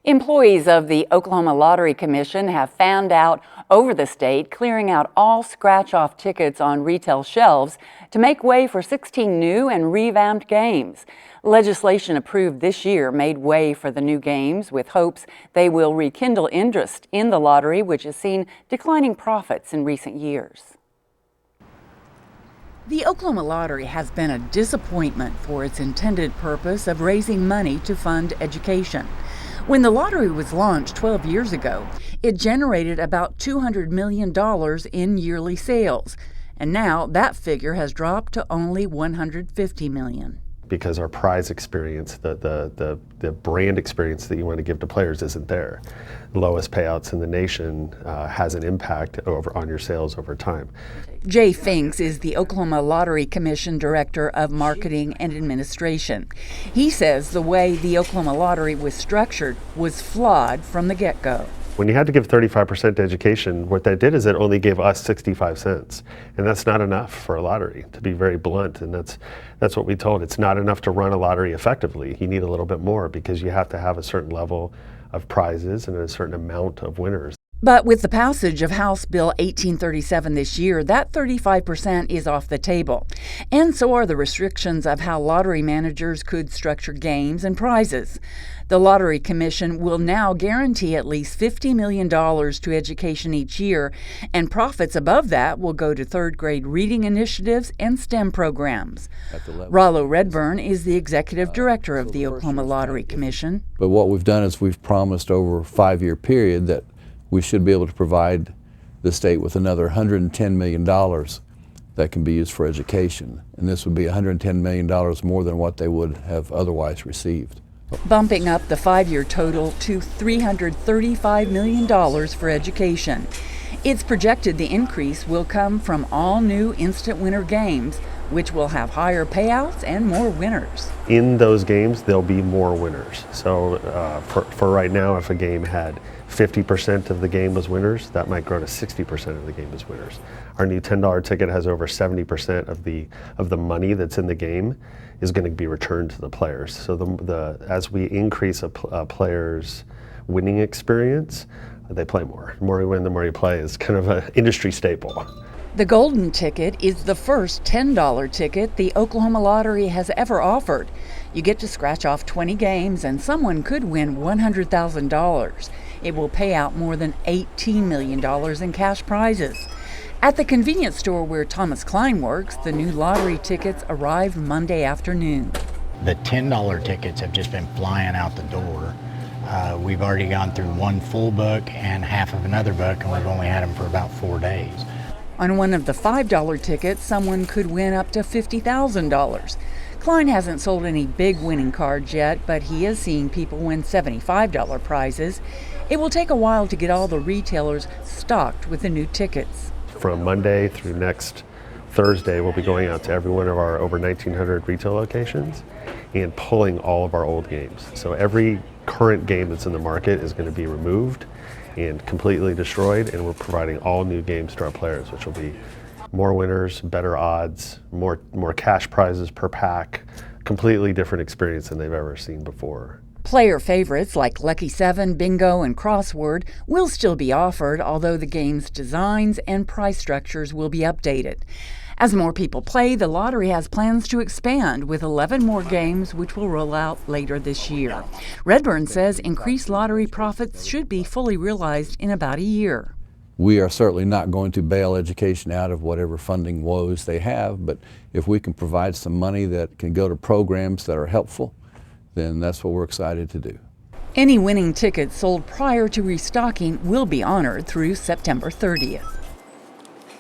Employees of the Oklahoma Lottery Commission have fanned out over the state, clearing out all scratch-off tickets on retail shelves to make way for 16 new and revamped games. Legislation approved this year made way for the new games with hopes they will rekindle interest in the lottery, which has seen declining profits in recent years. The Oklahoma Lottery has been a disappointment for its intended purpose of raising money to fund education. When the lottery was launched 12 years ago, it generated about $200 million in yearly sales, and now that figure has dropped to only $150 million. Because our prize experience, the brand experience that you want to give to players isn't there. Lowest payouts in the nation has an impact on your sales over time. Jay Finks is the Oklahoma Lottery Commission Director of Marketing and Administration. He says the way the Oklahoma Lottery was structured was flawed from the get-go. When you had to give 35% to education, what that did is it only gave us 65 cents. And that's not enough for a lottery, to be very blunt. And that's what we told. It's not enough to run a lottery effectively. You need a little bit more because you have to have a certain level of prizes and a certain amount of winners. But with the passage of House Bill 1837 this year, that 35% is off the table. And so are the restrictions of how lottery managers could structure games and prizes. The Lottery Commission will now guarantee at least $50 million to education each year, and profits above that will go to third-grade reading initiatives and STEM programs. Rollo Redburn is the executive director of the Oklahoma Lottery Commission. But what we've done is we've promised over a 5-year period that we should be able to provide the state with another $110 million that can be used for education. And this would be $110 million more than what they would have otherwise received. Bumping up the 5-year total to $335 million for education. It's projected the increase will come from all new instant winner games, which will have higher payouts and more winners. In those games, there'll be more winners. So for right now, if a game had 50% of the game was winners, that might grow to 60% of the game as winners. Our new $10 ticket has over 70% of the money that's in the game is going to be returned to the players. So as we increase a player's winning experience, they play more. The more you win, the more you play is kind of an industry staple. The Golden Ticket is the first $10 ticket the Oklahoma Lottery has ever offered. You get to scratch off 20 games and someone could win $100,000. It will pay out more than $18 million in cash prizes. At the convenience store where Thomas Klein works, the new lottery tickets arrived Monday afternoon. The $10 tickets have just been flying out the door. We've already gone through one full book and half of another book, and we've only had them for about 4 days. On one of the $5 tickets, someone could win up to $50,000. Klein hasn't sold any big winning cards yet, but he is seeing people win $75 prizes. It will take a while to get all the retailers stocked with the new tickets. From Monday through next Thursday, we'll be going out to every one of our over 1,900 retail locations and pulling all of our old games. So every current game that's in the market is going to be removed and completely destroyed, and we're providing all new games to our players, which will be more winners, better odds, more cash prizes per pack, completely different experience than they've ever seen before. Player favorites like Lucky 7, Bingo, and Crossword will still be offered, although the game's designs and price structures will be updated. As more people play, the lottery has plans to expand with 11 more games, which will roll out later this year. Redburn says increased lottery profits should be fully realized in about a year. We are certainly not going to bail education out of whatever funding woes they have, but if we can provide some money that can go to programs that are helpful, then that's what we're excited to do. Any winning tickets sold prior to restocking will be honored through September 30th.